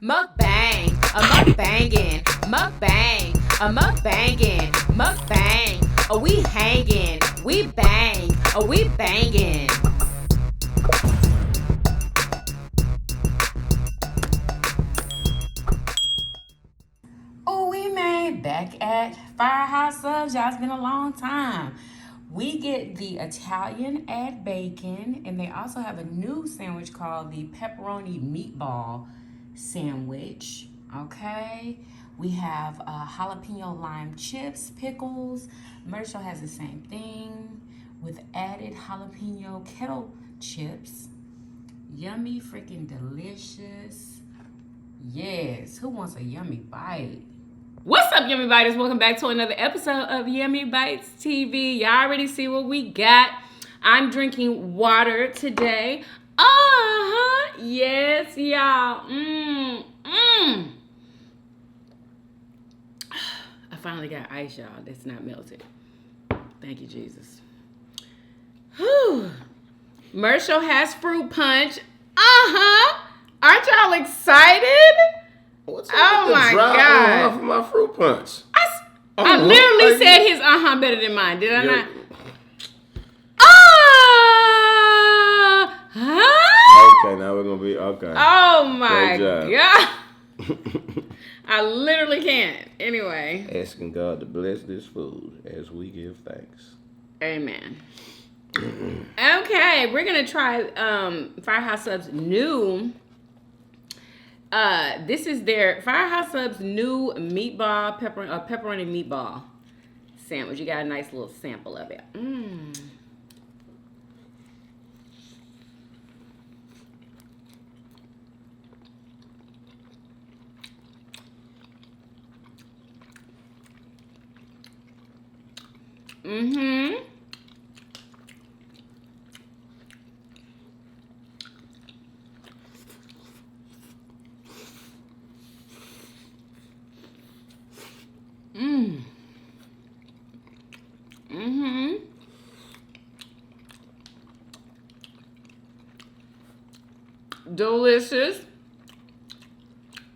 Mukbang, a mukbangin', mukbang, a mukbangin', mukbang. Oh, we hangin', we bang, oh, we bangin'. Oh, we made back at Firehouse subs. Y'all, it's been a long time. We get the Italian add bacon, and they also have a new sandwich called the Pepperoni Meatball sandwich. Okay, we have jalapeno lime chips, pickles. Mershel has the same thing with added jalapeno kettle chips. Yummy, freaking delicious. Yes, who wants a yummy bite? What's up, Yummy Biters? Welcome back to another episode of Yummybitestv. Y'all already see what we got. I'm drinking water today. Yes, y'all. I finally got ice, y'all. That's not melted. Thank you, Jesus. Whew. Mershel has fruit punch. Aren't y'all excited? What's Oh my God! For my fruit punch. I literally said his better than mine. Did I not? Okay, now we're gonna be okay. Oh my God! I literally can't. Anyway. Asking God to bless this food as we give thanks. Amen. Okay, we're gonna try Firehouse Subs' new. This is their Firehouse Subs' new meatball pepperoni meatball sandwich. You got a nice little sample of it. Delicious.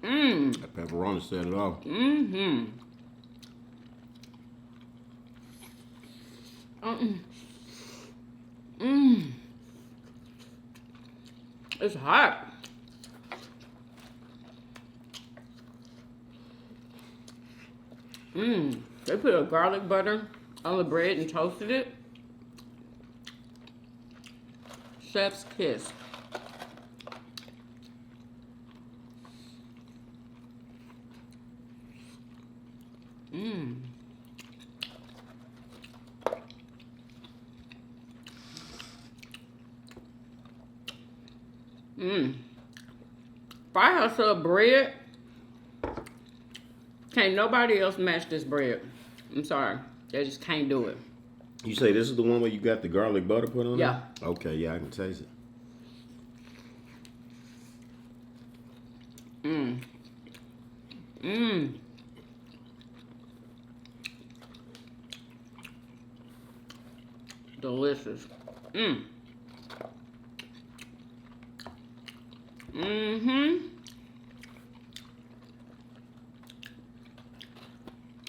That pepperoni set it off. It's hot. They put a garlic butter on the bread and toasted it. Chef's kiss. Firehouse Sub bread. Can't nobody else match this bread. I'm sorry. They just can't do it. You say this is the one where you got the garlic butter put on Yeah. it? Okay, yeah, I can taste it. Delicious.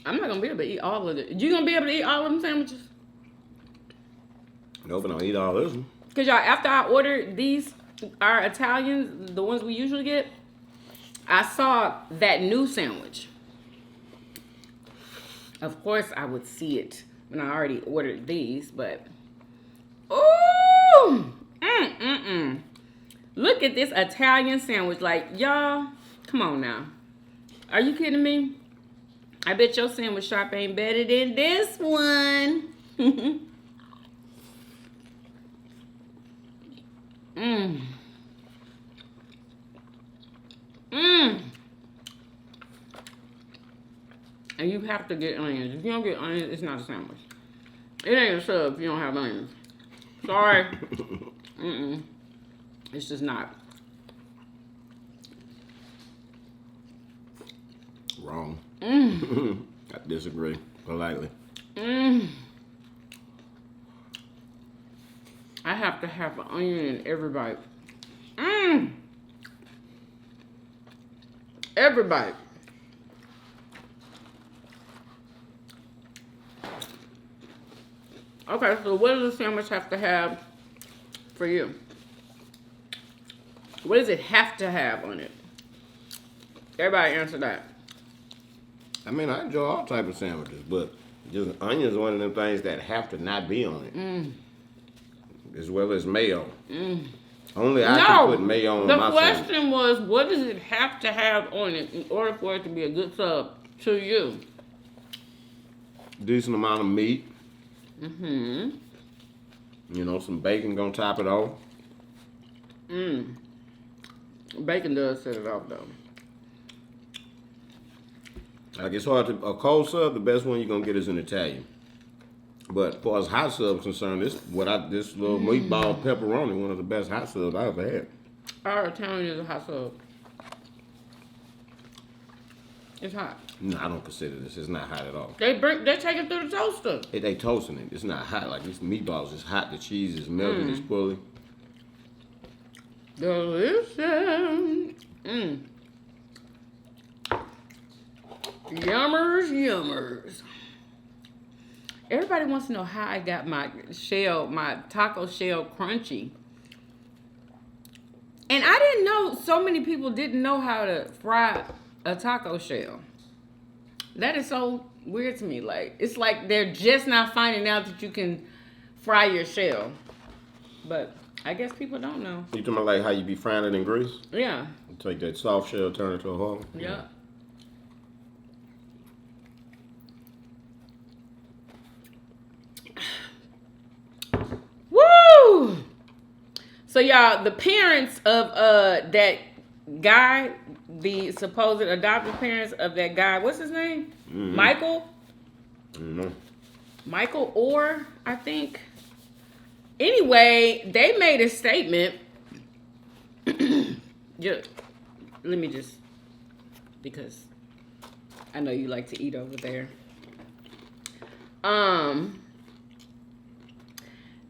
I'm not gonna be able to eat all of it. You gonna be able to eat all of them sandwiches? Nope, I don't eat all this one. Cause y'all, after I ordered these, our Italians, the ones we usually get, I saw that new sandwich. Of course, I would see it when I already ordered these, but ooh, look at this Italian sandwich. Like, y'all, come on now. Are you kidding me? I bet your sandwich shop ain't better than this one. And you have to get onions. If you don't get onions, it's not a sandwich. It ain't a sub if you don't have onions. Sorry. It's just not. Wrong. I disagree politely. I have to have an onion in every bite. Every bite. Okay, so what does the sandwich have to have for you? What does it have to have on it? Everybody answer that. I mean, I enjoy all type of sandwiches, but just onions is one of them things that have to not be on it. As well as mayo. Only I can put mayo on my sandwich. The question was, what does it have to have on it in order for it to be a good sub to you? Decent amount of meat. You know, some bacon gonna top it off. Bacon does set it off though. Like it's hard to a cold sub. The best one you're gonna get is an Italian. But as far as hot subs concerned, this little meatball pepperoni, one of the best hot subs I ever had. Our Italian is a hot sub. It's hot. No, I don't consider this. It's not hot at all. They take it through the toaster. They toasting it. It's not hot. Like these meatballs is hot. The cheese is melted. It's fully. Delicious. Yummers. Everybody wants to know how I got my taco shell crunchy. And I didn't know so many people didn't know how to fry a taco shell. That is so weird to me. Like, it's like they're just now finding out that you can fry your shell. But I guess people don't know. You talking about like how you be frying it in grease? Yeah. You take that soft shell, turn it to a hard. Yeah. Woo! So y'all, the parents of that guy, the supposed adopted parents of that guy, what's his name? Michael? Michael Orr, I think. Anyway, they made a statement. Let me just, because I know you like to eat over there.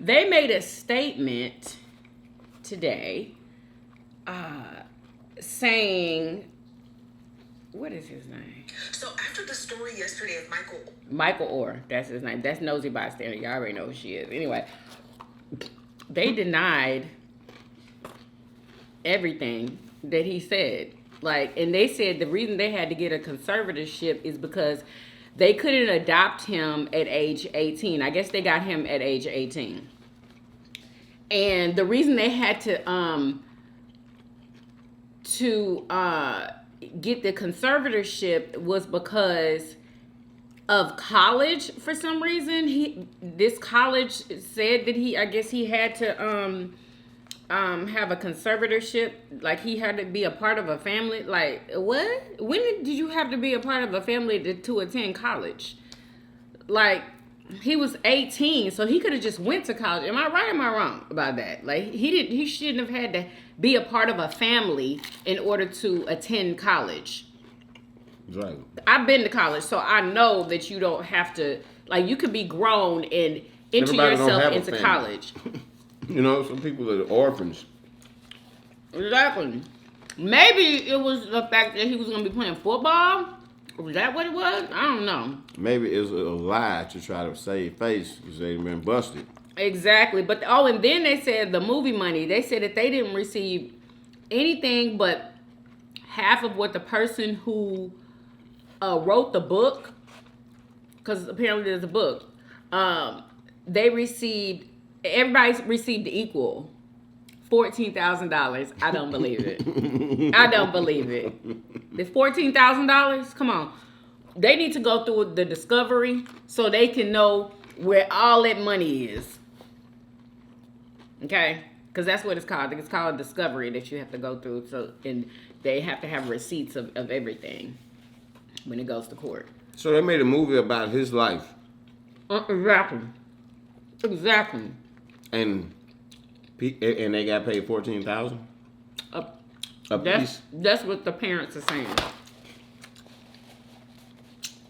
They made a statement today saying, what is his name? So after the story yesterday of Michael Orr, that's his name. That's Nosy Bystander. Y'all already know who she is. Anyway, they denied everything that he said. Like, and they said the reason they had to get a conservatorship is because they couldn't adopt him at age 18. I guess they got him at age 18. And the reason they had to get the conservatorship was because of college. For some reason, this college said that he had to have a conservatorship, like he had to be a part of a family. Like, what? When did you have to be a part of a family to attend college? Like, he was 18, so he could have just went to college. Am I right or am I wrong about that? Like, he shouldn't have had to be a part of a family in order to attend college. Right. I've been to college, so I know that you don't have to, like, you could be grown and enter yourself into college. You know, some people are orphans. Exactly. Maybe it was the fact that he was going to be playing football. Was that what it was? I don't know. Maybe it's a lie to try to save face because they've been busted. Exactly. But, and then they said the movie money. They said that they didn't receive anything but half of what the person who wrote the book, because apparently there's a book, everybody received equal $14,000. I don't believe it. I don't believe it. It's $14,000? Come on. They need to go through the discovery so they can know where all that money is. Okay? Because that's what it's called. It's called discovery that you have to go through. So, and they have to have receipts of everything when it goes to court. So they made a movie about his life. Exactly. And they got paid $14,000 a piece. That's what the parents are saying.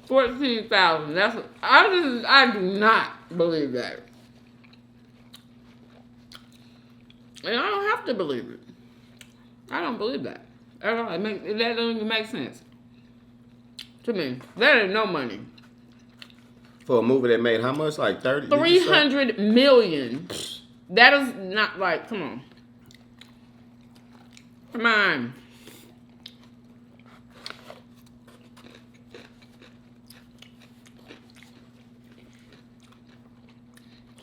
$14,000. That's what, I do not believe that, and I don't have to believe it. I don't believe that. At all. That don't even make sense to me. That ain't no money. For a movie that made how much? Like 30? 300 million. That is not like, come on. Come on.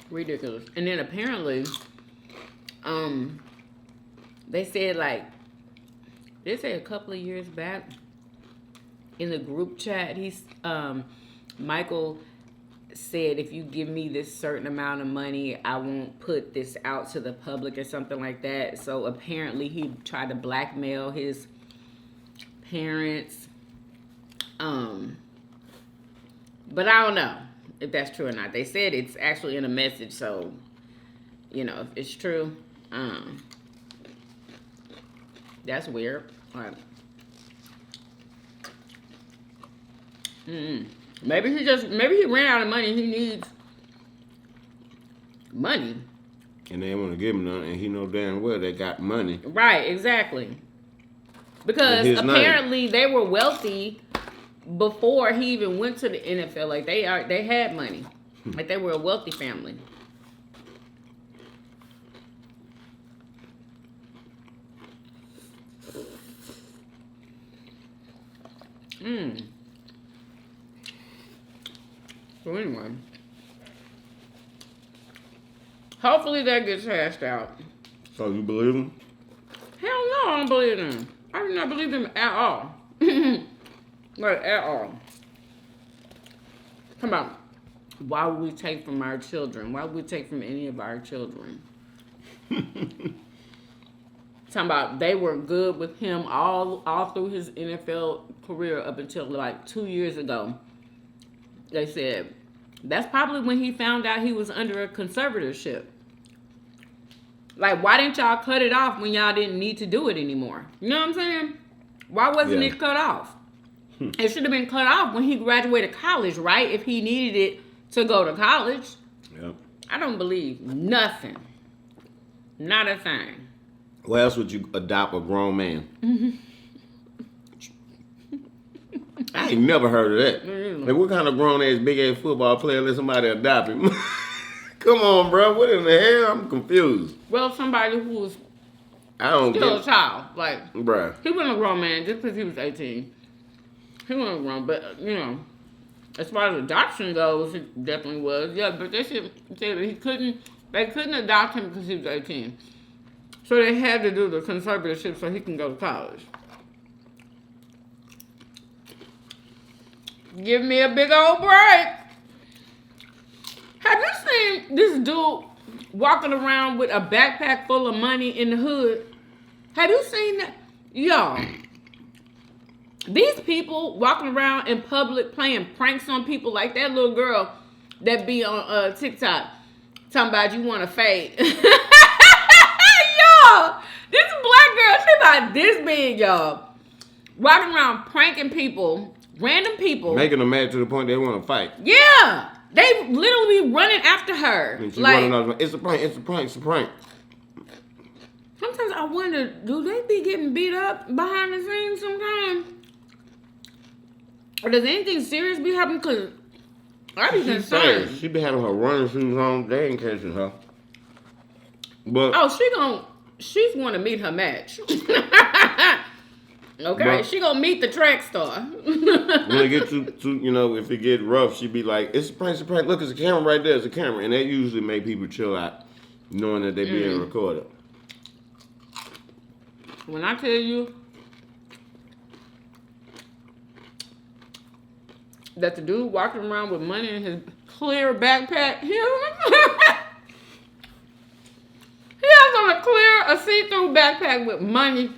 Ridiculous. And then apparently, they said a couple of years back in the group chat, Michael said, if you give me this certain amount of money, I won't put this out to the public or something like that. So apparently he tried to blackmail his parents. But I don't know if that's true or not. They said it's actually in a message, so if it's true, that's weird. Like, maybe he ran out of money. He needs money. And they want to give him none, and he know damn well they got money. Right, exactly. Because apparently they were wealthy before he even went to the NFL. Like they had money. Like they were a wealthy family. So anyway, hopefully that gets hashed out. So you believe him? Hell no, I don't believe them. I do not believe them at all. Like at all. Come on. Why would we take from our children? Why would we take from any of our children? Talking about they were good with him all through his NFL career up until like 2 years ago. They said that's probably when he found out he was under a conservatorship. Like, why didn't y'all cut it off when y'all didn't need to do it anymore? You know what I'm saying? Why wasn't it cut off? It should have been cut off when he graduated college, right? If he needed it to go to college. Yep. I don't believe nothing. Not a thing. Why else would you adopt a grown man? I ain't never heard of that. Like, what kind of grown-ass, big-ass football player let somebody adopt him? Come on, bro. What in the hell? I'm confused. Well, somebody who was still a child. Like, bruh. He wasn't a grown man just because he was 18. He wasn't grown. But, as far as adoption goes, he definitely was. Yeah, but they said that they couldn't adopt him because he was 18. So they had to do the conservatorship so he can go to college. Give me a big old break. Have you seen this dude walking around with a backpack full of money in the hood? Have you seen that? Y'all, these people walking around in public playing pranks on people like that little girl that be on TikTok talking about you want to fade. Y'all, this black girl, she about this big, y'all. Walking around pranking people. Random people. Making them mad to the point they want to fight. Yeah. They literally be running after her. And she like, it's a prank, it's a prank, it's a prank. Sometimes I wonder, do they be getting beat up behind the scenes sometimes? Or does anything serious be happening? Because I be concerned. She be having her running shoes on. They ain't catching her. But she's going to meet her match. Okay, but she gonna meet the track star. When it get to if it get rough, she be like, it's a prank, it's a prank. Look, it's a camera right there, it's a camera. And that usually make people chill out, knowing that they being recorded. When I tell you that the dude walking around with money in his clear backpack, he has on a see-through backpack with money.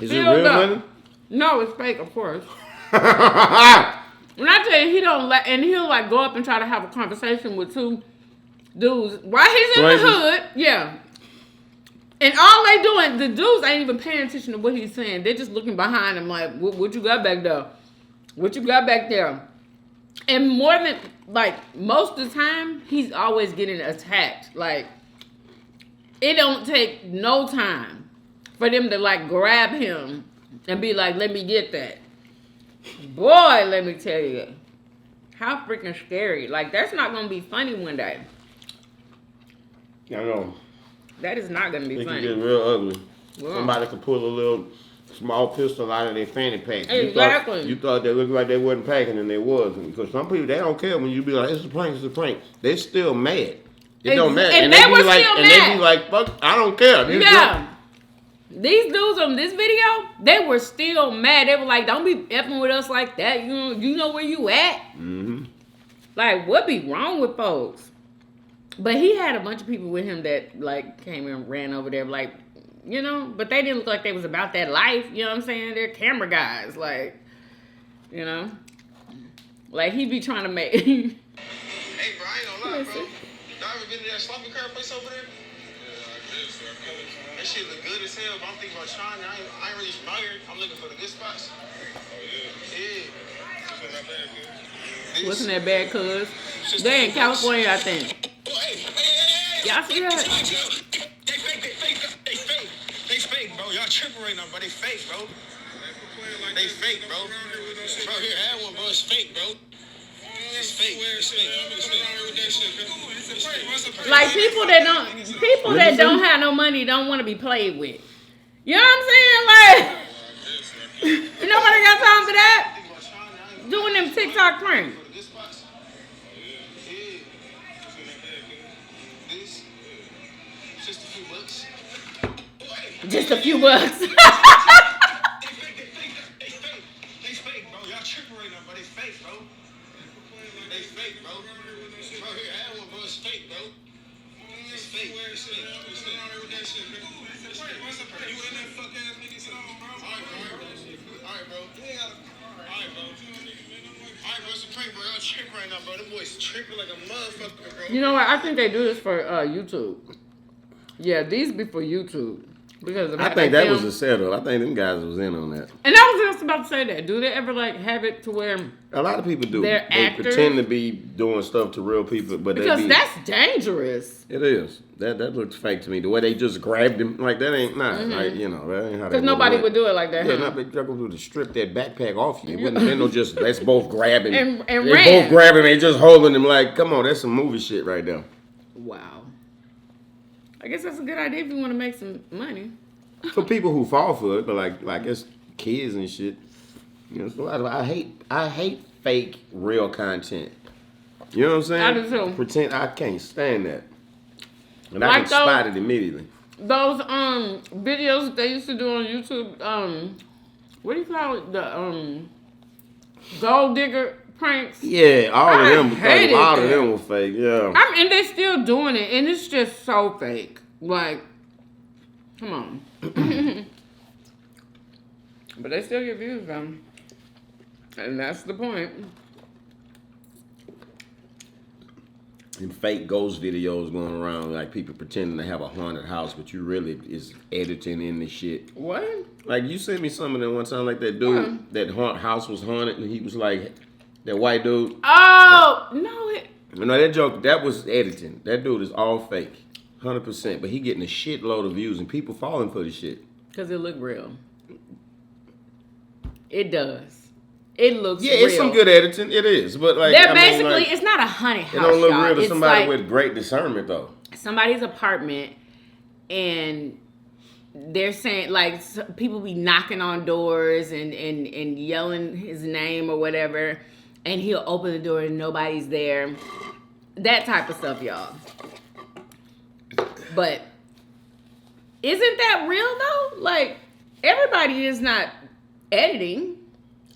Is it real money? No, it's fake, of course. When I tell you, he don't and he'll like go up and try to have a conversation with two dudes while he's in the hood. Yeah. And all they doing, the dudes ain't even paying attention to what he's saying. They're just looking behind him like, what you got back there? What you got back there? And more than, most of the time, he's always getting attacked. Like, it don't take no time for them to grab him and be like, let me get that. Boy, let me tell you. How freaking scary. Like, that's not going to be funny one day. I know. That is not going to be It can funny. get real ugly. Yeah. Somebody could pull a little small pistol out of their fanny pack. Exactly. You thought they looked like they wasn't packing, and they was. Because some people, they don't care when you be like, it's a prank, it's a prank. They still mad. It don't matter. And they were like, still and mad. they be like, fuck, I don't care. Yeah. These dudes on this video, they were still mad. They were like, don't be effing with us like that. You know where you at? Mm-hmm. Like, what be wrong with folks? But he had a bunch of people with him that, like, came and ran over there, like, you know, but they didn't look like they was about that life. You know what I'm saying? They're camera guys, like, you know. Like, he be trying to make... Hey, bro, I ain't gonna lie, bro. Y'all ever been to that sloppy curve place over there? That shit look good as hell, but I'm thinking about trying. I ain't really familiar. I'm looking for the good spots. Yeah. Wasn't that bad, cuz? They in California, I think. Y'all see that? They fake, bro. Y'all tripping right now, bro. They fake, bro. They fake, bro. Bro, here, have one, bro. It's fake, bro. It's fake. It's fake. Like, people that don't have no money don't want to be played with. You know what I'm saying? Like, nobody got time for that. Doing them TikTok pranks. Just a few bucks. They fake, bro. Y'all tripping right now, bro. They fake, bro. They fake, bro. Bro, here, have one, bro. It's fake, bro. It's fake. It's fake. What's going on with that shit, nigga? It's fake. What's up, bro? You in that fuck ass nigga shit on, bro? Alright, bro. Alright, bro. Alright, bro. It's a prank, bro. Y'all tripping right now, bro. Them boys tripping like a motherfucker, bro. You know what? I think they do this for YouTube. Yeah, these be for YouTube. Because I think that was a setup. I think them guys was in on that. And I was just about to say that. Do they ever like have it to where A lot of people do. They're They actors? pretend to be doing stuff to real people, but because they be, that's dangerous. it is. That looks fake to me. The way they just grabbed him, like that ain't like you know, that ain't how. Because nobody would do it like that. Yeah, huh? not they to strip that backpack off you. It wouldn't have been no just let's both grab him. And they ran. both grab him and just holding him like, come on, that's some movie shit right there. Wow. I guess that's a good idea if you want to make some money. For people who fall for it, but like it's kids and shit. You know, it's a lot of I hate fake real content. You know what I'm saying? I do too. Pretend I can't stand that. And Like I can spot it immediately. Those videos they used to do on YouTube, what do you call it? The gold digger pranks. Yeah, all I of them hated a lot of that. them were fake, yeah. And they're still doing it, and it's just so fake. Like, come on. But they still get views, though. And that's the point. And fake ghost videos going around, like people pretending to have a haunted house, but you really is editing in the shit. What? Like you sent me some of them one time, like that dude, that house was haunted, and he was like, that white dude. Oh, no. You know, that joke, that was editing. That dude is all fake, 100%. But he getting a shitload of views, and people falling for the shit. Because it look real. It does. It looks real. Yeah, it's some good editing. It is, but like They're I basically, mean, like, it's not a haunted house, it don't look y'all. real to It's somebody like with great discernment, though. somebody's apartment, and they're saying, like, people be knocking on doors and yelling his name or whatever, and he'll open the door and nobody's there. That type of stuff, y'all. But isn't that real, though? Like, everybody is not editing.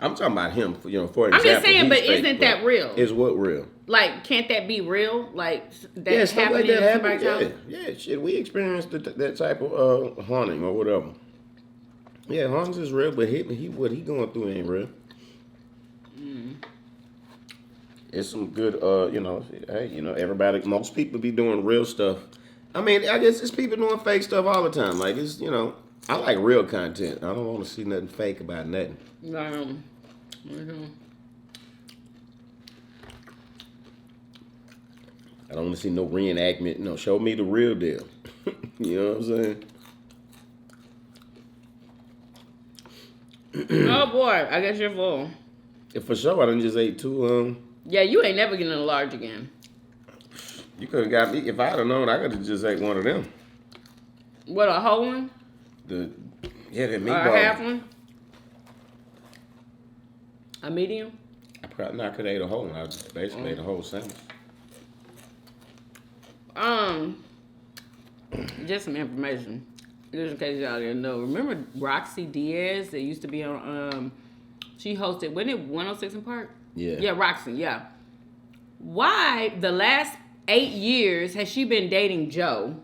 I'm talking about him, for example. I'm just saying, he's but fake, isn't that real? Is what real? Like, can't that be real? Like, that Yeah, stuff like happening that in happens. somebody's house? Yeah, shit. We experienced that type of haunting or whatever. Yeah, hauntings is real, but what he going through ain't real. It's some good, everybody, most people be doing real stuff. I mean, I guess it's people doing fake stuff all the time. Like, it's, I like real content. I don't want to see nothing fake about nothing. I don't want to see no reenactment. No, show me the real deal. You know what I'm saying? Oh boy, I guess you're full. If for sure, I done just ate two. Yeah, you ain't never getting a large again. You could have got me. If I had known, I could have just ate one of them. What, a whole one? The Or meatball. a half one? A medium? I probably not could have ate a whole one. I just basically ate a whole sandwich. Just some information. Just in case y'all didn't know. Remember Roxy Diaz that used to be on, she hosted, wasn't it 106 in Park? Yeah. Yeah, Roxy, yeah. Why the last 8 years has she been dating Joe?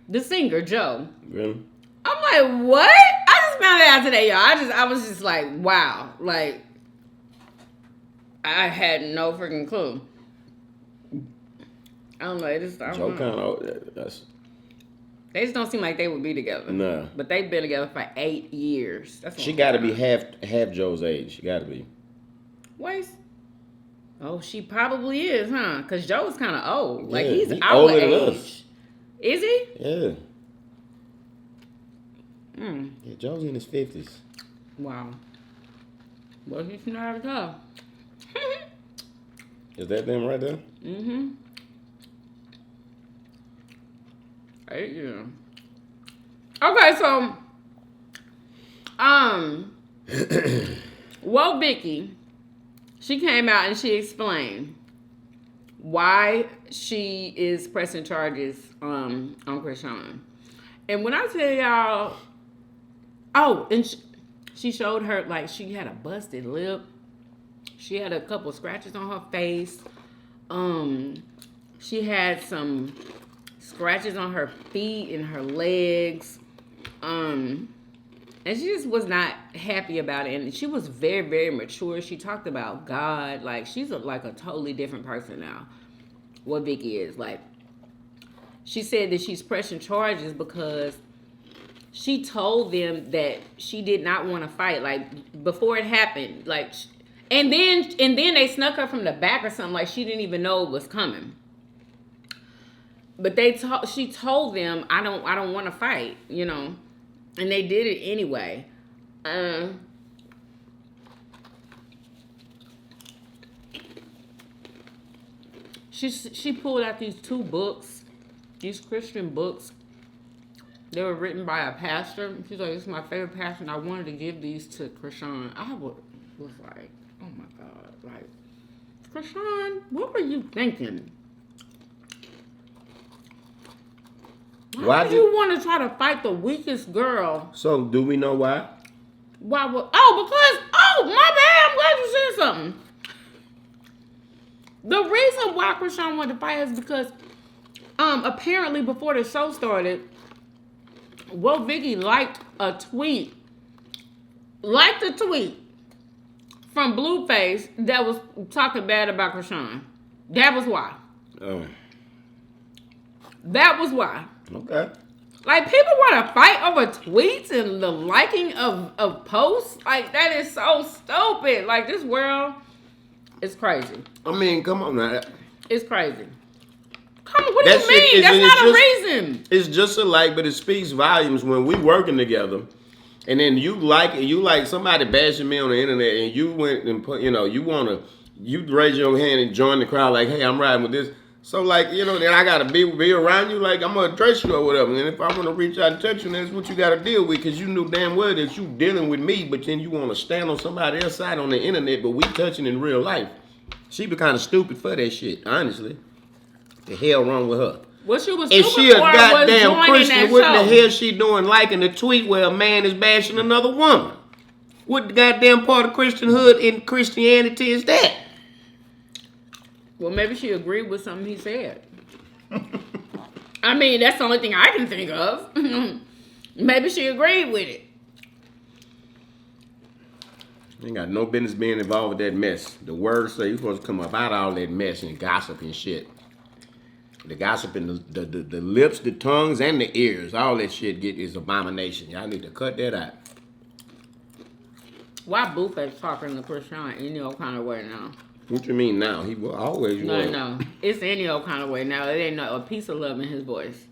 The singer, Joe. Really? I'm like, what? I just found it out today, y'all. I was just like, wow. Like, I had no freaking clue. I'm like, this. Joe kind of. That's. They just don't seem like they would be together. Nah. But they've been together for 8 years. That's She got to be half Joe's age. She got to be. Wait. Oh, she probably is, huh? Because Joe's kind of old. Like, Yeah, he's he our older than age. us. Is he? Yeah. Hmm. Yeah, Joe's in his 50s. Wow. Well, he's not at all. Is that them right there? Mm-hmm. 8 years. Okay, so, well, Vicky, she came out and she explained why she is pressing charges on Krishan. And when I tell y'all, and she showed her, like, she had a busted lip. She had a couple scratches on her face. She had some scratches on her feet and her legs. And she just was not happy about it. And she was very, very mature. She talked about God. Like, she's like a totally different person now. What Vicky is. Like, she said that she's pressing charges because she told them that she did not want to fight. Like, before it happened. Like, and then they snuck her from the back or something. Like, she didn't even know it was coming. But she told them, I don't want to fight, you know. And they did it anyway. She pulled out these 2 books, these Christian books. They were written by a pastor. She's like, this is my favorite pastor, and I wanted to give these to Krishan. I was like, oh my God. Like, Krishan, what were you thinking? Why do you want to try to fight the weakest girl? So, do we know why? Why? My bad. I'm glad you said something. The reason why Krishan wanted to fight is because, apparently before the show started, Vicky liked a tweet from Blueface that was talking bad about Krishan. That was why. Oh. That was why. Okay. Like, people want to fight over tweets and the liking of posts. Like, that is so stupid. Like, this world is crazy. I mean, come on now. It's crazy. Come on, what do you mean? That's not a reason. It's just alike, but it speaks volumes when we working together. And then you like somebody bashing me on the internet, and you went and put, you raise your hand and join the crowd like, hey, I'm riding with this. So, like, then I got to be around you, like, I'm going to address you or whatever. And if I want to reach out and touch you, that's what you got to deal with, because you knew damn well that you dealing with me, but then you want to stand on somebody else's side on the internet, but we touching in real life. She be kind of stupid for that shit, honestly. The hell wrong with her? What she was if she a goddamn Christian, what show? the hell she doing liking the tweet where a man is bashing another woman? What the goddamn part of Christianhood in Christianity is that? Well, maybe she agreed with something he said. I mean, that's the only thing I can think of. Maybe she agreed with it. Ain't got no business being involved with that mess. The words say you're supposed to come up out of all that mess and gossip and shit. The gossip and the lips, the tongues, and the ears. All that shit is abomination. Y'all need to cut that out. Why Blueface talking to Krishan any old kind of way now? What you mean now? He will always was. No. It's any old kind of way now. It ain't a piece of love in his voice.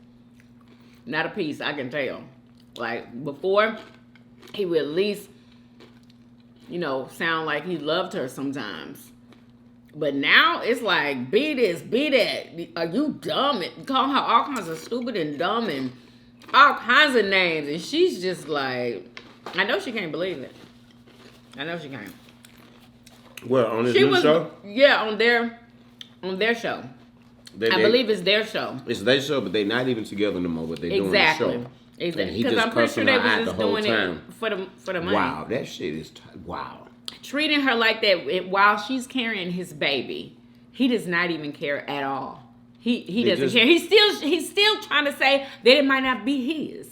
Not a piece, I can tell. Like, before, he would at least sound like he loved her sometimes. But now it's like, be this, be that. Are you dumb? Call her all kinds of stupid and dumb and all kinds of names. And she's just like, I know she can't believe it. I know she can't. Well, on this new show? Yeah, on their show. I believe it's their show. It's their show, but they're not even together no more, but they're doing the show. Exactly. Because I'm pretty sure they was just doing it for the money. Wow, that shit is, wow. Treating her like that while she's carrying his baby. He does not even care at all. He doesn't care. He's still trying to say that it might not be his.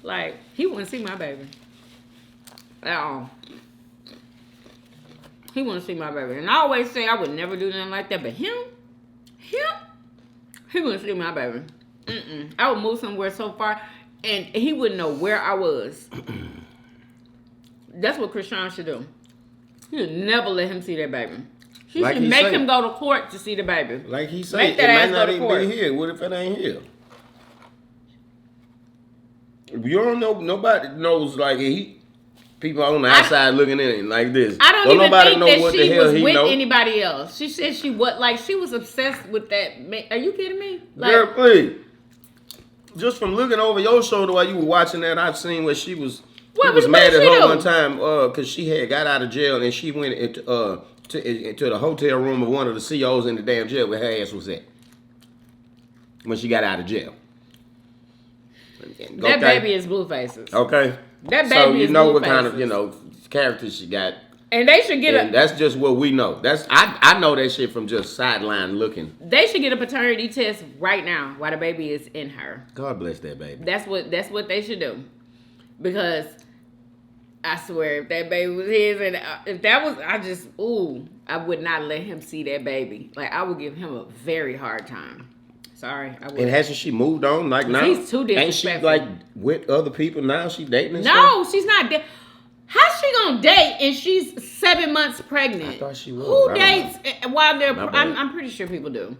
Like, he wouldn't see my baby. At all. He wouldn't see my baby. And I always say I would never do nothing like that. But him, he wouldn't see my baby. I would move somewhere so far and he wouldn't know where I was. That's what Krishan should do. You never let him see that baby. She should make him go to court to see the baby. Like he said, it might not even be here. What if it ain't here? You don't know. Nobody knows. Like people on the outside looking in like this. I don't even nobody think know that what she the hell was he with know. anybody else. She said she was obsessed with that. Are you kidding me? Like, Girl, please. Just from looking over your shoulder while you were watching that, I've seen where she was. He was mad at her one time because she had got out of jail and she went into the hotel room of one of the CEOs in the damn jail where her ass was at when she got out of jail. That baby is Blueface's. Okay. That baby so you is know what kind of character she got. And they should get that's just what we know. I know that shit from just sideline looking. They should get a paternity test right now while the baby is in her. God bless that baby. That's what they should do. Because I swear, if that baby was his, and if that was, I would not let him see that baby. Like, I would give him a very hard time. Sorry, I would. And hasn't she moved on? Like now, he's too disrespectful. Ain't she like with other people now? She dating and No, stuff? she's not. How's she gonna date and she's 7 months pregnant? I thought she was. Who dates while they're? My I'm pretty sure people do,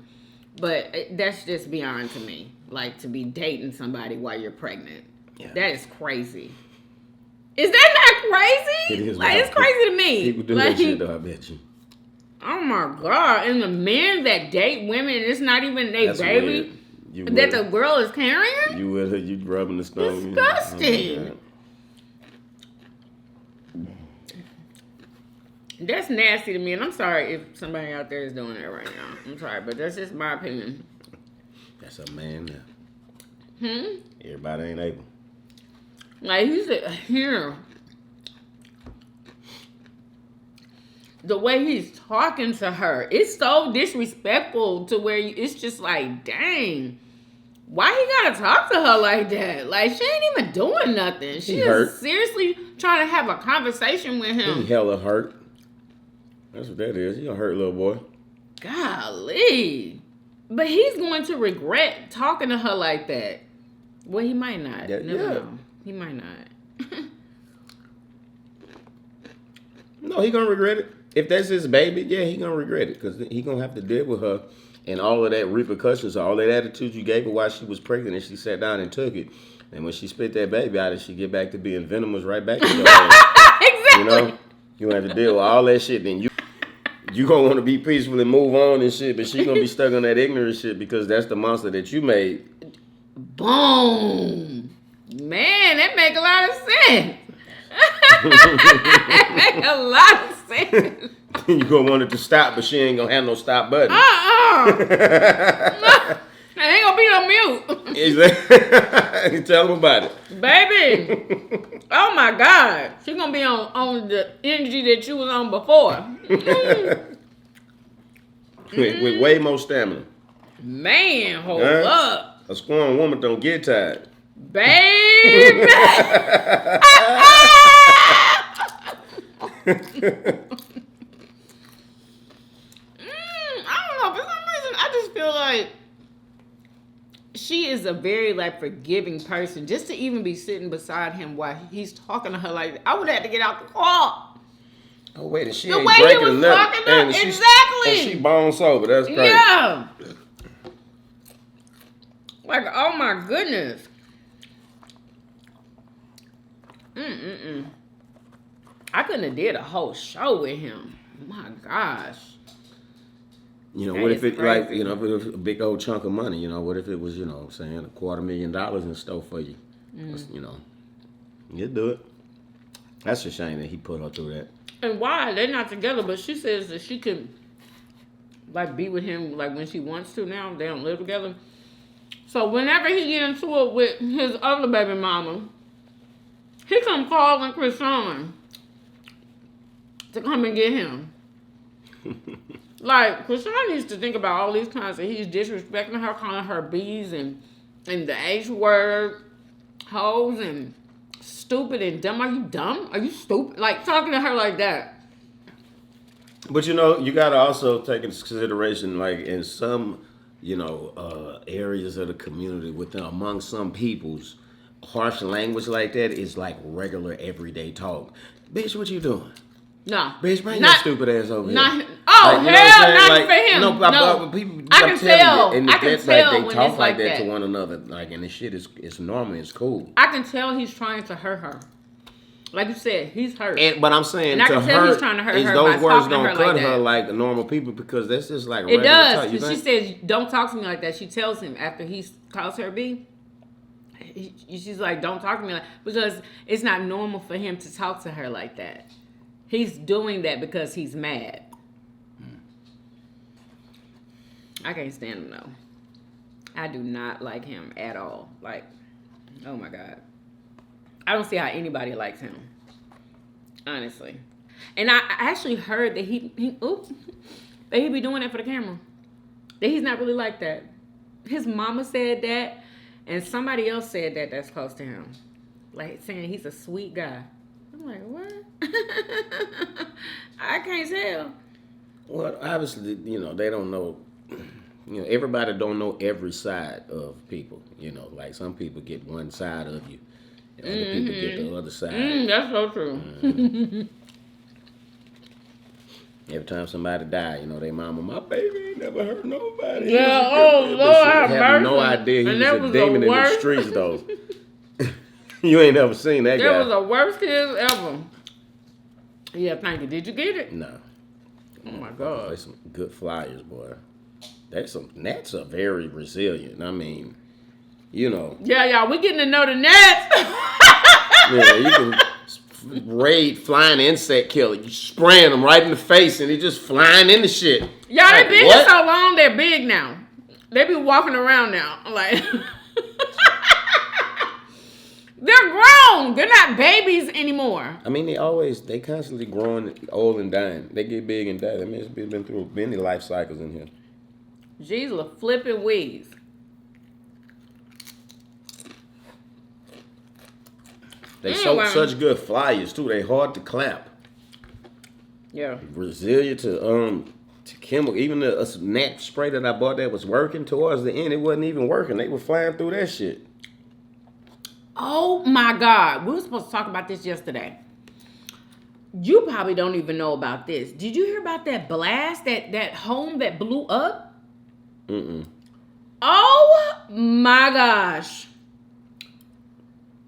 but that's just beyond to me. Like, to be dating somebody while you're pregnant. Yeah. That is crazy. Is that not crazy? It is. Like, it's crazy to me. People do like, that shit though, I bet you. Oh my God. And the men that date women, it's not even their baby that the girl is carrying? You with her, you rubbing the stone. Disgusting. That's nasty to me, and I'm sorry if somebody out there is doing that right now. I'm sorry, but that's just my opinion. That's a man now. Everybody ain't able. Like, he said, here. The way he's talking to her, it's so disrespectful to where it's just like, dang. Why he gotta talk to her like that? Like, she ain't even doing nothing. She is seriously trying to have a conversation with him. He hella hurt. That's what that is. He a hurt little boy. Golly. But he's going to regret talking to her like that. Well, he might not. Never know. He might not. No, he gonna regret it. If that's his baby, yeah, he gonna regret it. Because he gonna have to deal with her and all of that repercussions, all that attitude you gave her while she was pregnant and she sat down and took it. And when she spit that baby out and she get back to being venomous right back to your ass. Exactly. You know? You have to deal with all that shit. Then you gonna want to be peaceful and move on and shit, but she gonna be stuck on that ignorant shit because that's the monster that you made. Boom. Man, that make a lot of sense. That make a lot of sense. You gonna want it to stop, but she ain't gonna have no stop button. It ain't gonna be no mute. Exactly. Tell them about it. Baby. Oh my God. She's gonna be on the energy that you was on before. With way more stamina. Man, hold up. A strong woman don't get tired. Baby. I don't know. For some reason, I just feel like she is a very, like, forgiving person. Just to even be sitting beside him while he's talking to her like that, I would have to get out the car. Oh, wait, and she the ain't way drinking he was nothing. talking And exactly. And she bone sober. That's crazy. Yeah. Like, oh my goodness. I couldn't have did a whole show with him. My gosh. You know, That what is if it crazy. like, you know, if it was a big old chunk of money, you know, what if it was, you know, saying $250,000 in store for you? You know, you'd do it. That's a shame that he put her through that. And why? They're not together, but she says that she can, like, be with him, like, when she wants to now. They don't live together. So whenever he get into it with his other baby mama, he come calling Krishan to come and get him. Like, Krishan needs to think about all these times that he's disrespecting her, calling her bees and the H word, hoes, and stupid and dumb. Are you dumb? Are you stupid? Like, talking to her like that. But you know, you gotta also take into consideration, like in some, you know, areas of the community, within among some peoples, harsh language like that is like regular everyday talk. Bitch, what you doing? No. Bitch, bring Not- your stupid ass over not- here. oh, Like, you know hell, what I'm saying? not Like, for him. No. People, I can I'm telling tell. you, and I can that's tell like when they talk it's like like that that. to one another, like, and the shit is it's normal, it's cool. I can tell he's trying to hurt her. Like you said, he's hurt. But I'm saying And I to can tell her, he's trying to hurt is her those by words talking to don't her cut like her that. like normal people because that's just like It regular does, talk. You because she think? says, don't talk to me like that. She tells him after he calls her B. She's like, don't talk to me like because it's not normal for him to talk to her like that. He's doing that because he's mad. I can't stand him though. I do not like him at all. Like, oh my God. I don't see how anybody likes him. Honestly. And I actually heard that he be doing that for the camera. That he's not really like that. His mama said that, and somebody else said that that's close to him. Like, saying he's a sweet guy. I'm like, what? I can't tell. Well, obviously, you know, they don't know. You know, everybody don't know every side of people. You know, like some people get one side of you, and other people get the other side. That's so true. Every time somebody die, you know, they mama, my baby ain't never hurt nobody. Yeah, He was a oh, good Lord, person." have Have no mercy. idea he And was that a was the demon in the worst. streets, though. You ain't never seen that That guy. was the worst kiss ever. Yeah, thank you. Did you get it? No. Oh my God. There's some good flyers, boy. Nats are very resilient. I mean, you know. Yeah, we getting to know the Nets. Yeah, you can raid flying insect killer. You spraying them right in the face and they just flying into shit. Y'all, Like, they been what? here so long, they're big now. They be walking around now. Like, they're grown. They're not babies anymore. I mean, they constantly growing old and dying. They get big and die. I mean, it's been through many life cycles in here. Jesus, flipping wheeze. They Anyway. such good flyers too. They hard to clap. Yeah. Resilient to chemical. Even the gnat spray that I bought that was working towards the end, it wasn't even working. They were flying through that shit. Oh my God. We were supposed to talk about this yesterday. You probably don't even know about this. Did you hear about that blast, that home that blew up? Mm-mm. Oh my gosh.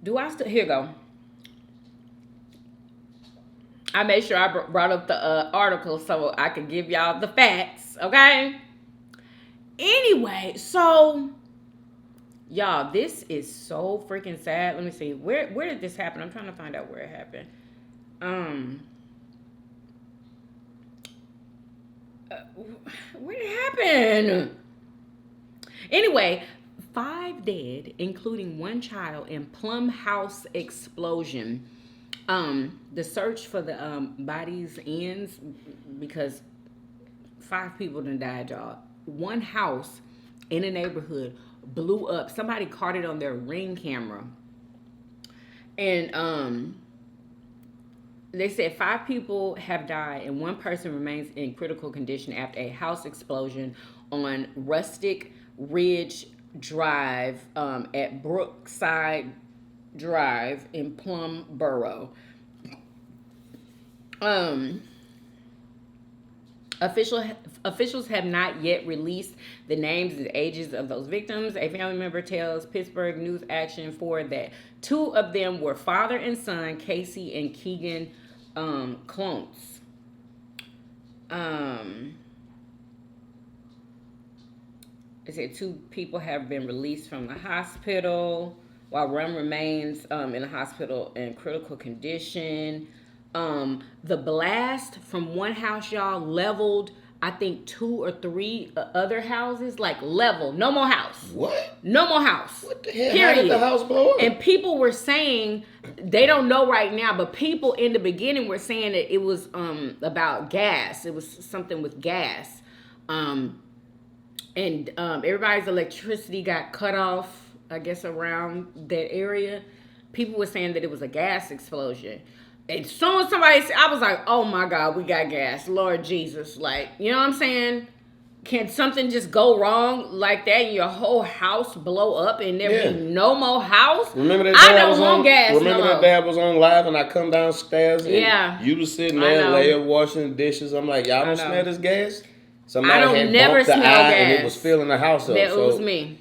Here go. I made sure I brought up the article so I could give y'all the facts, okay? Anyway, so y'all, this is so freaking sad. Let me see. Where did this happen? I'm trying to find out where it happened. Where did it happen? Anyway, 5 dead, including 1 child in Plum House explosion. The search for the bodies ends because 5 people done died, y'all. 1 house in a neighborhood blew up. Somebody caught it on their Ring camera. And they said 5 people have died and 1 person remains in critical condition after a house explosion on Rustic Ridge Drive at Brookside Drive in Plum Borough. Officials have not yet released the names and ages of those victims. A family member tells Pittsburgh News Action 4 that 2 of them were father and son, Casey and Keegan clones. It said 2 people have been released from the hospital, while one remains in the hospital in critical condition. The blast from one house, y'all, leveled, I think, 2 or 3 other houses, like level. No more house. What? No more house. What the hell? Period. How did the house blow up? And people were saying, they don't know right now, but people in the beginning were saying that it was about gas. It was something with gas. And everybody's electricity got cut off, I guess, around that area. People were saying that it was a gas explosion. As soon as somebody said, I was like, oh my God, we got gas. Lord Jesus. Like, you know what I'm saying? Can something just go wrong like that and your whole house blow up and there be no more house? Remember that I don't want gas. Remember that day I was on live and I come downstairs and you was sitting there, Leia washing dishes. I'm like, y'all don't smell this gas? Somebody had bumped the eye and it was filling the house up. That was me.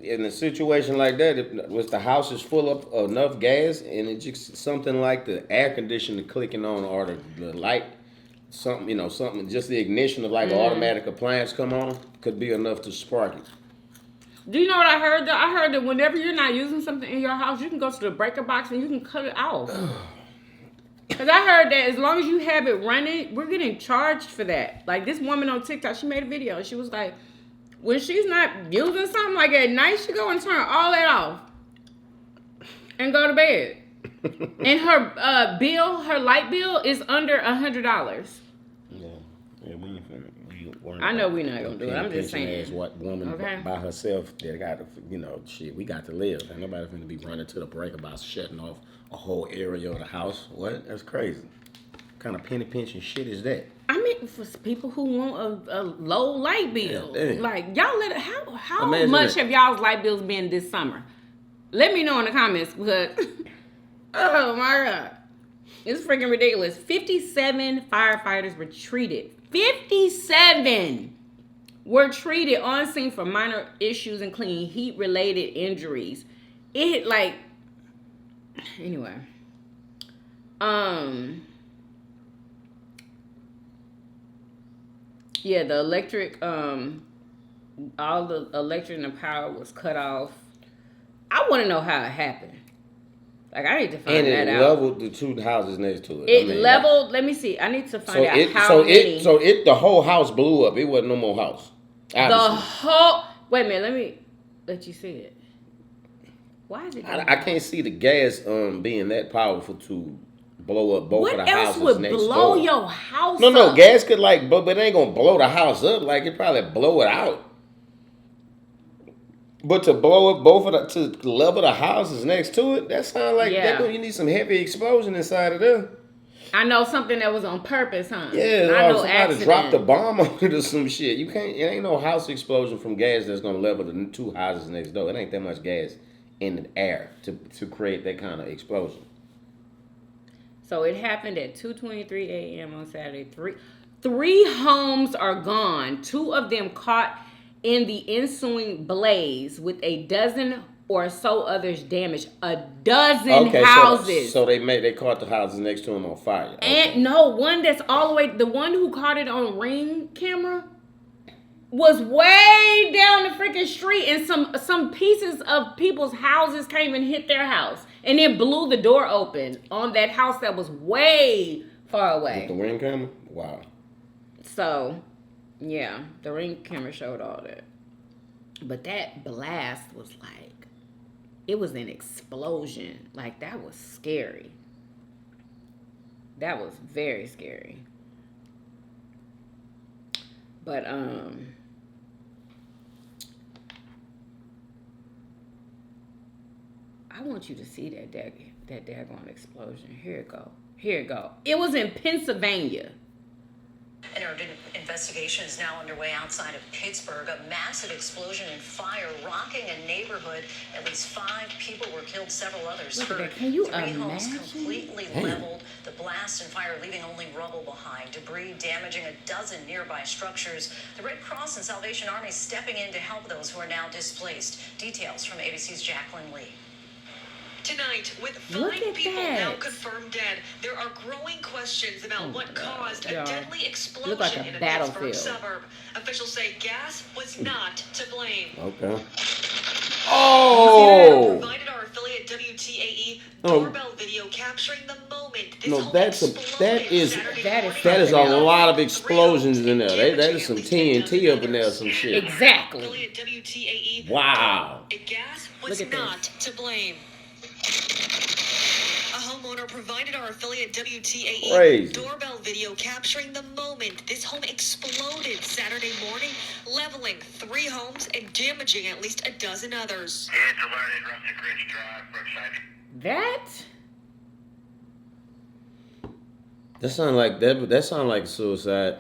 In a situation like that, if the house is full of enough gas and it's just something like the air conditioner clicking on or the light, something, just the ignition of like an automatic appliance come on, could be enough to spark it. Do you know what I heard? I heard that whenever you're not using something in your house, you can go to the breaker box and you can cut it off. Because I heard that as long as you have it running, we're getting charged for that. Like this woman on TikTok, she made a video and she was like, when she's not using something like at night, she go and turn all that off and go to bed. And her bill, her light bill is under $100. Yeah, we I know we're not gonna do it. I'm just saying. What woman by herself that got to, shit, we got to live. Ain't nobody finna be running to the breaker box, shutting off a whole area of the house. What? That's crazy. What kind of penny pinching shit is that? I mean, for people who want a low light bill, like y'all how much have y'all's light bills been this summer? Let me know in the comments because oh my God, it's freaking ridiculous. 57 firefighters were treated. 57 were treated on scene for minor issues, including heat-related injuries. It like anyway. Yeah, the electric, all the electric and the power was cut off. I want to know how it happened. Like, I need to find that out. And it leveled the 2 houses next to it. It leveled, let me see. I need to find out how many. The whole house blew up. It wasn't no more house. Obviously. Wait a minute, let me let you see it. Why is it? I can't see the gas being that powerful to blow up both of the houses next door. What else would blow your house up? No, gas could but it ain't gonna blow the house up. Like it probably blow it out. But to blow up to level the houses next to it, that sounds like you need some heavy explosion inside of there. I know something that was on purpose, huh? Yeah, somebody dropped a bomb on it or some shit. You can't. It ain't no house explosion from gas that's gonna level the 2 houses next door. It ain't that much gas in the air to create that kind of explosion. So it happened at 2:23 a.m. on Saturday. Three homes are gone. 2 of them caught in the ensuing blaze, with a dozen or so others damaged. A dozen houses. So they caught the houses next to them on fire. Okay. And no, one that's all the way. The one who caught it on Ring camera was way down the freaking street, and some pieces of people's houses came and hit their house, and it blew the door open on that house that was way far away. With the Ring camera? Wow. So, yeah, the Ring camera showed all that. But that blast was like, it was an explosion. Like, that was scary. That was very scary. But, I want you to see that daggone explosion. Here it go. It was in Pennsylvania. An urgent investigation is now underway outside of Pittsburgh. A massive explosion and fire rocking a neighborhood. At least 5 people were killed, several others hurt. Can you 3 homes completely leveled. The blast and fire leaving only rubble behind. Debris damaging a dozen nearby structures. The Red Cross and Salvation Army stepping in to help those who are now displaced. Details from ABC's Jacqueline Lee. Tonight, with Look 5 at people that. now confirmed dead, there are growing questions about what caused a y'all. deadly explosion Look like a in a battlefield. Pittsburgh suburb. Officials say gas was not to blame. Okay. Oh! Oh! Provided our affiliate WTAE Oh. doorbell video capturing the moment this No, home that exploded is Saturday that morning. that is a something else. lot of explosions in there. That Damaging is some at least a TNT dozen up in there, others. some shit. Exactly. Affiliate WTAE. Wow. Gas was Look at not to blame. A homeowner provided our affiliate WTAE Crazy. doorbell video capturing the moment this home exploded Saturday morning, leveling 3 homes and damaging at least a dozen others. That sound like that sound like suicide.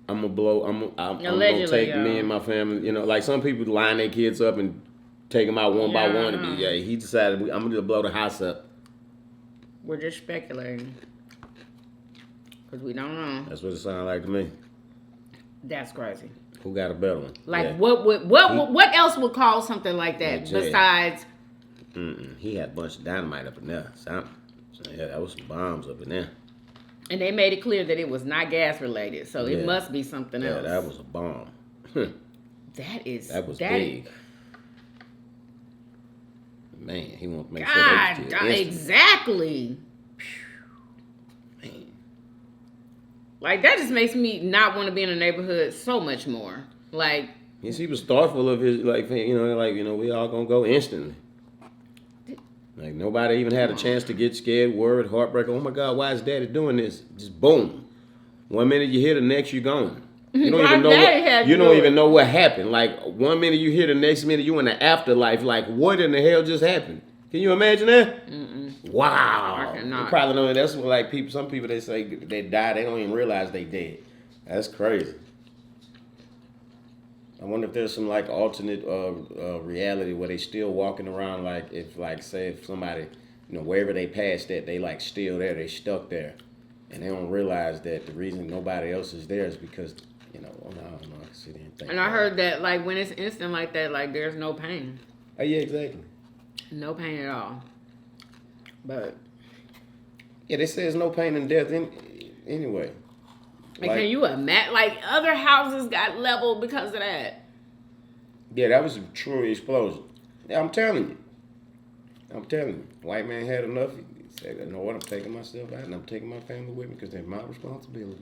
I'm gonna Allegedly, take me and my family. You know, like some people line their kids up and take them out one by one. And yeah, he decided I'm gonna blow the house up. We're just speculating because we don't know. That's what it sounded like to me. That's crazy. Who got a better one? Like Yeah. what else would cause something like that Yeah, Jay. besides? He had a bunch of dynamite up in there. So yeah, that was some bombs up in there. And they made it clear that it was not gas related, so Yeah. it must be something Yeah, else. that was a bomb. That was big. Man, he wanted to make sure God, they was killed exactly. Man. Like that just makes me not want to be in a neighborhood so much more. Like, Yes, he was thoughtful of his, we all gonna go instantly. Like nobody even had a chance to get scared, worried, heartbreak. Oh my God, why is Daddy doing this? Just boom. 1 minute you hear, the next you gone. You don't even know even know what happened. Like 1 minute you hear, the next minute you in the afterlife. Like what in the hell just happened? Can you imagine that? Wow. I cannot. You probably know that's what like people. Some people they say they die, they don't even realize they dead. That's crazy. I wonder if there's some like alternate reality where they still walking around like if somebody, wherever they passed that, they like still there, they stuck there, and they don't realize that the reason nobody else is there is because I don't know. I can sit there and think. and I heard that like when it's instant like that, like there's no pain, Oh yeah, exactly. no pain at all. But Yeah, they say there's no pain in death anyway. like, can you imagine? Like other houses got leveled because of that. Yeah, that was a true explosion. Yeah, I'm telling you. White man had enough. He said, you know what, I'm taking myself out and I'm taking my family with me because they're my responsibility.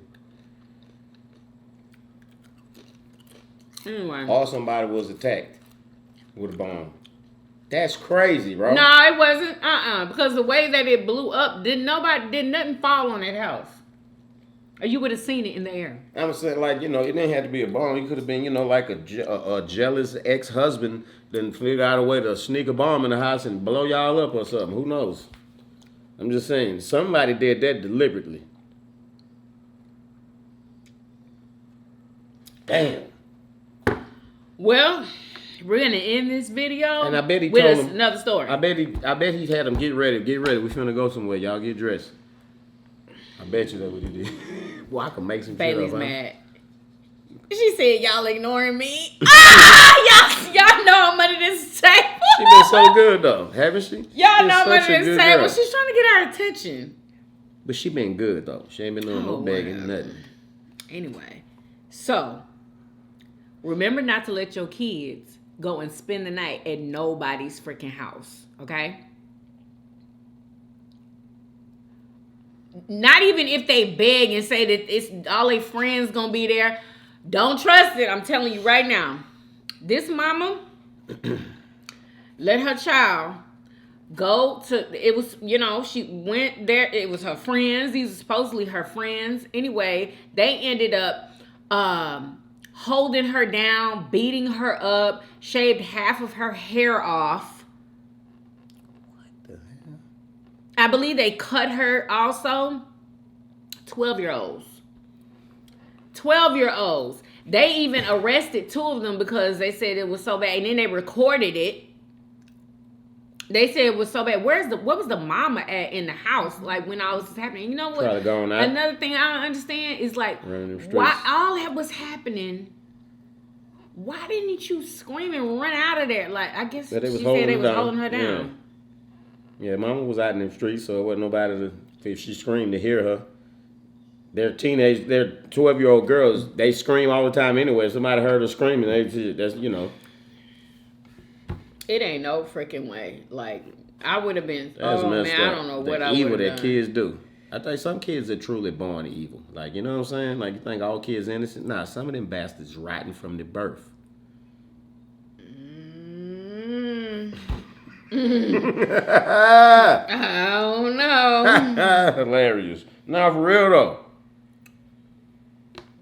Anyway. Or somebody was attacked with a bomb. That's crazy, bro. No, it wasn't. Because the way that it blew up, did nothing fall on that house. Or you would have seen it in the air. I'm saying, like, it didn't have to be a bomb. It could have been, like a jealous ex-husband then figured out a way to sneak a bomb in the house and blow y'all up or something. Who knows? I'm just saying, somebody did that deliberately. Damn. Well, we're gonna end this video. And I bet he with told him another story. I bet he had them get ready. We finna go somewhere. Y'all get dressed. I bet you that's what he did. Well, I can make some Bailey's shit up, huh? mad. She said, "Y'all ignoring me." Y'all know I'm under this table. She been so good though, haven't she? Y'all know I'm Such under a this good table. girl. She's trying to get our attention. But she been good though. She ain't been doing no begging, nothing. Anyway, so remember not to let your kids go and spend the night at nobody's freaking house, okay? Not even if they beg and say that it's all their friends gonna be there. Don't trust it. I'm telling you right now. This mama let her child go to, it was, she went there. It was her friends. These are supposedly her friends. Anyway, they ended up holding her down, beating her up, shaved half of her hair off. What the hell? I believe they cut her also. 12-year-olds. 12-year-olds. They even arrested 2 of them because they said it was so bad. And then they recorded it. They said it was so bad. What was the mama at in the house? Like when all this was happening. You know what? Probably gone out. Another thing I don't understand is like Running them streets. why all that was happening. Why didn't you scream and run out of there? Like I guess she That they was said they holding was her holding her down. down. Yeah, mama was out in the streets, so it wasn't nobody to, if she screamed to hear her. They're 12-year-old girls. They scream all the time anyway. If somebody heard her screaming, that's, you know. It ain't no freaking way. Like, I would have been, That's messed up. I don't know what I would evil have that done. kids do. I think some kids are truly born evil. Like, you know what I'm saying? Like, you think all kids innocent? Nah, some of them bastards rotten from the birth. I don't know. Hilarious. Now, for real though.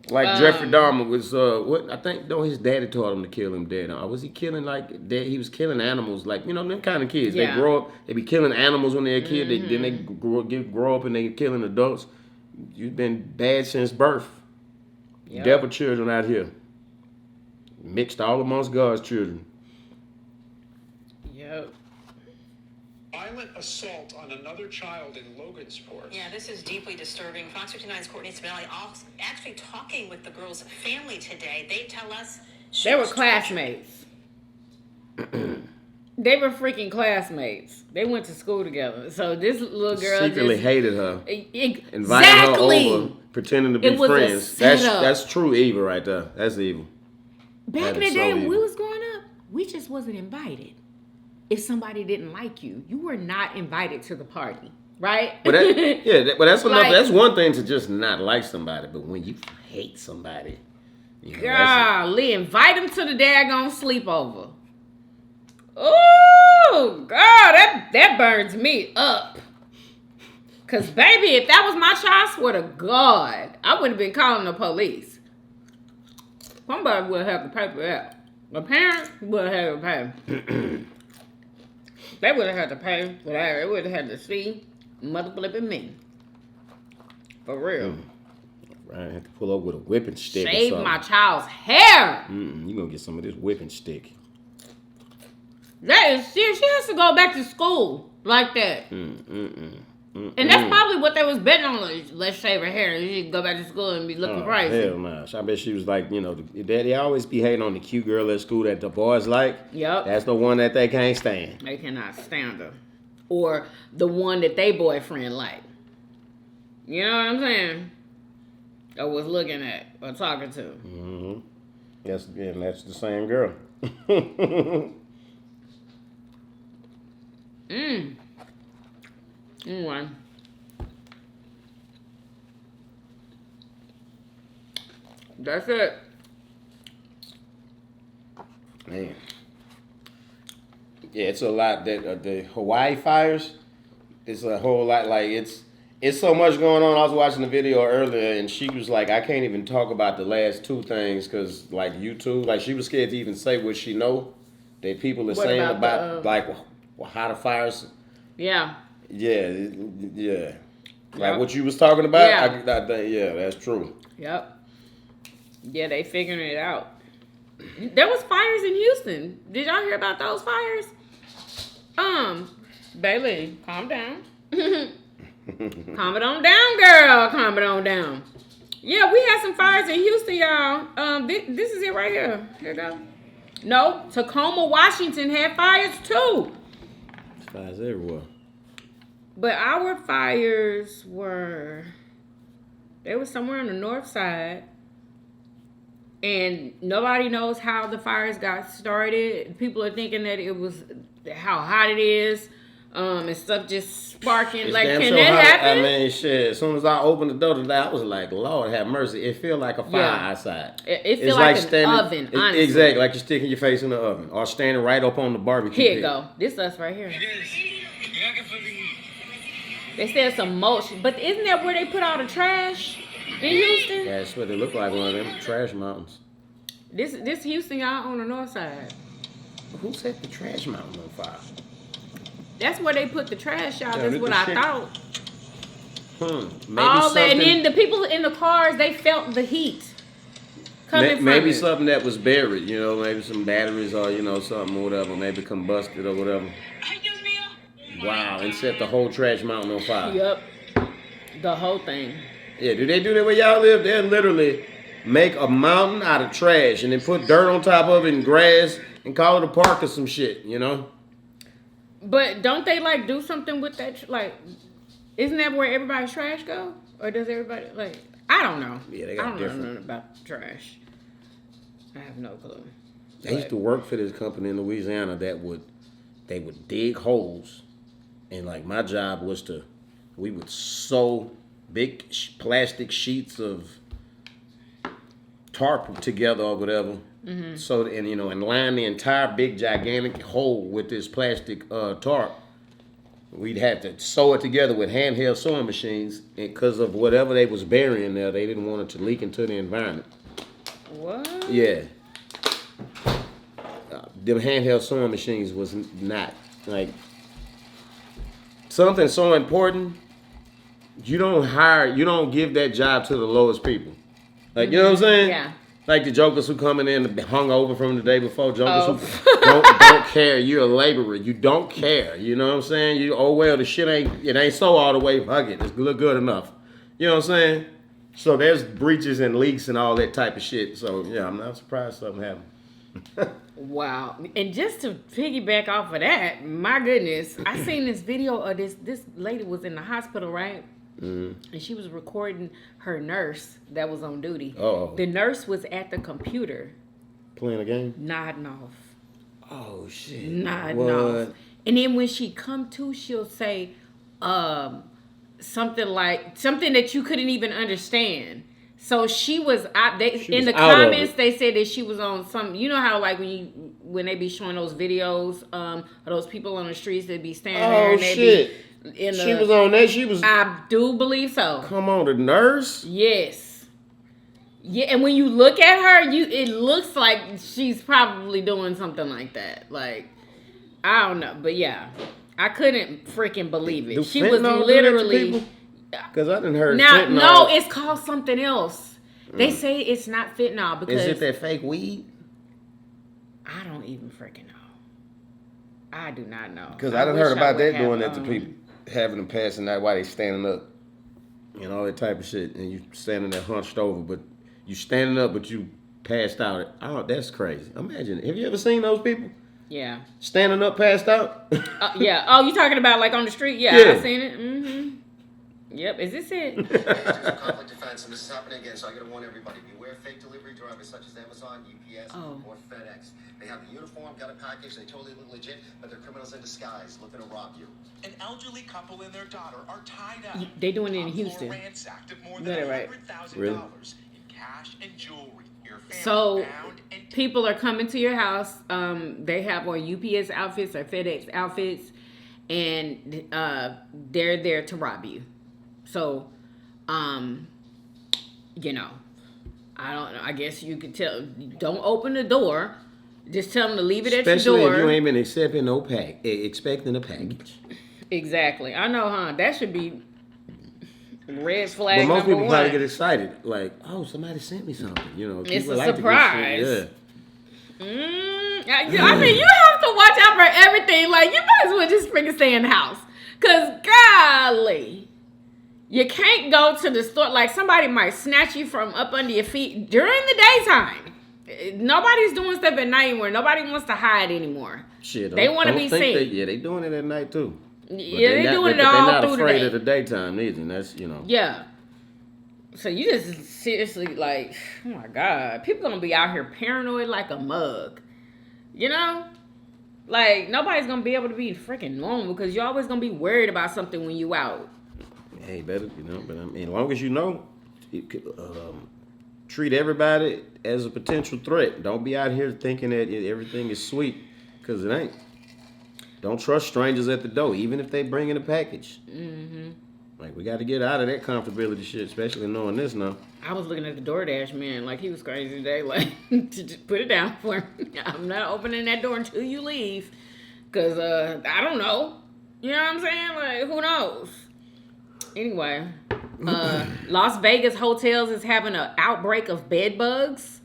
Like Jeffrey Dahmer was, what I think, though, his daddy taught him to kill him dead. Was he killing like dead? He was killing animals, like, you know, them kind of kids. Yeah. They grow up, they be killing animals when they're a kid. Then they grow up and they killing adults. You've been bad since birth. Yep. Devil children out here, mixed all amongst God's children. Yep. Violent assault on another child in Logansport. Yeah, this is deeply disturbing. Fox 59's Courtney Spinelli actually talking with the girl's family today. They tell us They were classmates. They were freaking classmates. They went to school together. So this little girl Secretly just hated her. Exactly. Invited her over, pretending to be It was a friends. setup. That's true evil right there. That's evil. Back That in the is day so when we evil. was growing up, we just wasn't invited. If somebody didn't like you, you were not invited to the party, right? But that's Like- that's one thing to just not like somebody. But when you hate somebody, you know, that's Golly, invite them to the daggone sleepover. Oh, God, that burns me up. Because, baby, if that was my child, I swear to God, I would have been calling the police. Somebody would have to pay for that. The parents would have had to pay. They would have had to pay for that. They would have had to see mother flipping me. For real. I have to pull up with a whipping stick. Shave or something. my child's hair. You gonna get some of this whipping stick. That is serious. She has to go back to school like that. And that's probably what they was betting on. Like, let's shave her hair. She go back to school and be looking crazy. Hell no. I bet she was like, you know, they always be hating on the cute girl at school that the boys like. Yep. That's the one that they can't stand. They cannot stand her. Or the one that they boyfriend like. You know what I'm saying? Or was looking at or talking to. Yes, and that's the same girl. One. That's it. Man. Yeah, it's a lot that the Hawaii fires. It's a whole lot. Like it's so much going on. I was watching the video earlier, and she was like, I can't even talk about the last two things because, like, YouTube, like, she was scared to even say what she know that people are What saying about about like how the fires. Yeah. Yeah. Like Yep. what you was talking about. Yeah. Yeah, that's true. Yep. Yeah, they figuring it out. There was fires in Houston. Did y'all hear about those fires? Bailey, calm down. Calm it on down, girl. Calm it on down. Yeah, we had some fires in Houston, y'all. This is it right here. Here you go. No, Tacoma, Washington had fires too. Fires everywhere. But our fires were somewhere on the north side. And nobody knows how the fires got started. People are thinking that it was how hot it is. And stuff just sparking. It's Like, damn can sure that hot. happen? I mean, shit. As soon as I opened the door today, I was like, Lord have mercy. It feel like a fire Yeah. outside. It feel like an oven, honestly. Exactly, like you're sticking your face in the oven. Or standing right up on the barbecue Here you pit. go. This us right here. They said some motion. But isn't that where they put all the trash in Houston? That's what it looked like, one of them trash mountains. This Houston, y'all, on the north side. Who set the trash mountain on fire? That's where they put the trash out. Yeah, That's this what the I shit. thought. Maybe All that, and something. then the people in the cars, they felt the heat coming from Maybe it. something that was buried, you know, maybe some batteries or, you know, something or whatever, maybe combusted or whatever. Wow, and set the whole trash mountain on fire. Yep. The whole thing. Yeah, do they do that where y'all live? They'll literally make a mountain out of trash and then put dirt on top of it and grass and call it a park or some shit, you know? But don't they like do something with that? Like, isn't that where everybody's trash go? Or does everybody like? I don't know. Yeah, they I got don't know different. nothing about trash. I have no clue. I used to work for this company in Louisiana they would dig holes, and like my job was we would sew big plastic sheets of tarp together or whatever. Mm-hmm. So and line the entire big gigantic hole with this plastic tarp. We'd have to sew it together with handheld sewing machines, and because of whatever they was burying there, they didn't want it to leak into the environment. What? Yeah. Them handheld sewing machines was not like something so important. You don't give that job to the lowest people. Like, you know what I'm saying? Yeah. Like the jokers who coming in hung over from the day before. Jokers who don't care. You're a laborer. You don't care. You know what I'm saying? The shit ain't so all the way. Fuck it. It's look good enough. You know what I'm saying? So there's breaches and leaks and all that type of shit. So yeah, I'm not surprised something happened. Wow. And just to piggyback off of that, my goodness, I seen this video of this lady was in the hospital, right? Mm-hmm. And she was recording her nurse that was on duty. Oh. The nurse was at the computer. Playing a game? Nodding off. Oh, shit. Nodding off. And then when she come to, she'll say something that you couldn't even understand. So she was out. In the comments, they said that she was on some. You know how like when they be showing those videos of those people on the streets that be standing there. And they shit! She was on that. She was. I do believe so. Come on, the nurse. Yes. Yeah, and when you look at her, it looks like she's probably doing something like that. Like, I don't know, but yeah, I couldn't freaking believe it. She was literally. Because I didn't heard now, fentanyl. No, it's called something else. They say it's not fentanyl because is it that fake weed? I don't even freaking know. I do not know. Because I done heard about that doing that to people, having them passing out while they standing up, and all that type of shit, and you standing there hunched over, but you standing up, but you passed out. Oh, that's crazy. Imagine. Have you ever seen those people? Yeah. Standing up, passed out. Yeah. Oh, you talking about like on the street? Yeah, I seen it. Mm-hmm. Yep, is this it? Conflict defense, and this is happening again, so I gotta warn everybody. Beware fake delivery drivers such as Amazon, UPS, or FedEx. They have a uniform, got a package, they totally look legit, but they're criminals in disguise looking to rob you. An elderly couple and their daughter are tied up. They doing it in Houston. Ransacked of more than $100,000 really? in cash and jewelry. Your family So bound and people are coming to your house. They have on UPS outfits or FedEx outfits, and they're there to rob you. So, you know, I don't know. I guess you could tell. Don't open the door. Just tell them to leave it at your door. Especially if you ain't been expecting a package. Exactly. I know, huh? That should be red flag. But most people number probably one. get excited, like, oh, somebody sent me something. You know, It's people a like surprise. To get shit. I mean, you have to watch out for everything. Like, you might as well just freaking stay in the house. Because, golly, you can't go to the store. Like, somebody might snatch you from up under your feet during the daytime. Nobody's doing stuff at night anymore. Nobody wants to hide anymore. Shit, they want to be seen. They doing it at night, too. Yeah, they doing it all through the day. They're not afraid of the daytime either. And that's, you know. Yeah. So you just seriously like, oh my God, people gonna be out here paranoid like a mug, you know? Like nobody's gonna be able to be freaking normal because you're always gonna be worried about something when you out. Hey, better, you know, but I mean, as long as you know, treat everybody as a potential threat. Don't be out here thinking that everything is sweet, because it ain't. Don't trust strangers at the door, even if they bring in a package. Mm-hmm. Like, we got to get out of that comfortability shit, especially knowing this now. I was looking at the DoorDash man like he was crazy today. Like, just put it down for him. I'm not opening that door until you leave. Because, I don't know. You know what I'm saying? Like, who knows? Anyway, Las Vegas hotels is having an outbreak of bed bugs.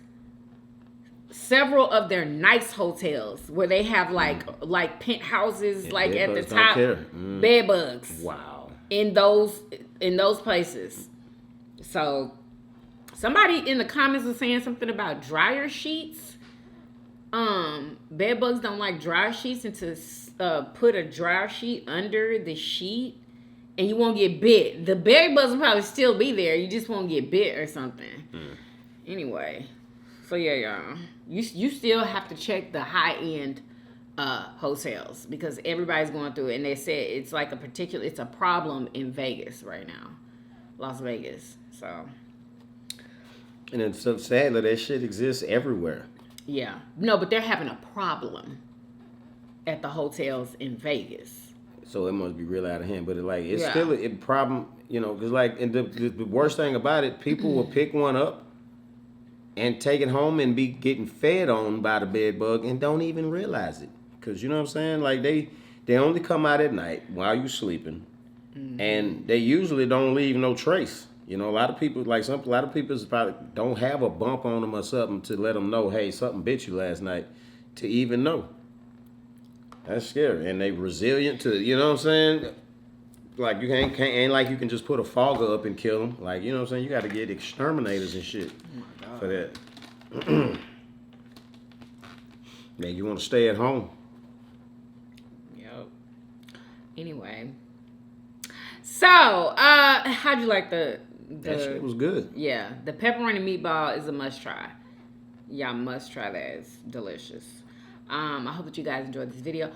Several of their nice hotels where they have like penthouses like at the top, bed bugs. Wow. In those places. So somebody in the comments was saying something about dryer sheets. Bed bugs don't like dryer sheets put a dryer sheet under the sheet, and you won't get bit. The berry bugs will probably still be there. You just won't get bit or something. Anyway, so yeah, y'all. You still have to check the high end hotels because everybody's going through it, and they said it's like it's a problem in Vegas right now, Las Vegas. So. And it's so sad that shit exists everywhere. Yeah. No, but they're having a problem at the hotels in Vegas. So it must be real out of hand. But it's still a problem, because and the worst thing about it, people will pick one up and take it home and be getting fed on by the bed bug and don't even realize it. Because, you know what I'm saying? Like, they only come out at night while you're sleeping. And they usually don't leave no trace. A lot of people, probably don't have a bump on them or something to let them know, hey, something bit you last night, to even know. That's scary. And they resilient to, you know what I'm saying? Like, you ain't like you can just put a fogger up and kill them. Like, you know what I'm saying? You got to get exterminators and shit for that. Man, you want to stay at home. Yep. Anyway. So, how'd you like that shit was good. Yeah, the pepperoni meatball is a must try. Y'all must try that. It's delicious. I hope that you guys enjoyed this video.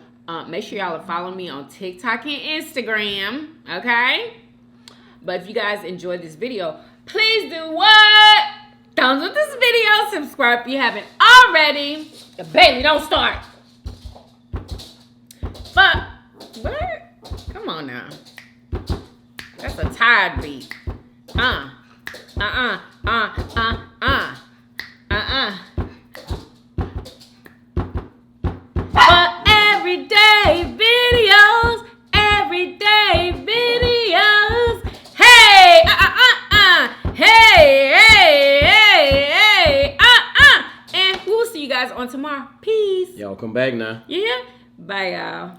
Make sure y'all are following me on TikTok and Instagram, okay? But if you guys enjoyed this video, please do what? Thumbs up this video. Subscribe if you haven't already. Bailey, don't start. But, what? Come on now. That's a tired beat. For everyday videos, hey, hey, and we'll see you guys on tomorrow. Peace. Y'all come back now. Yeah. Bye, y'all.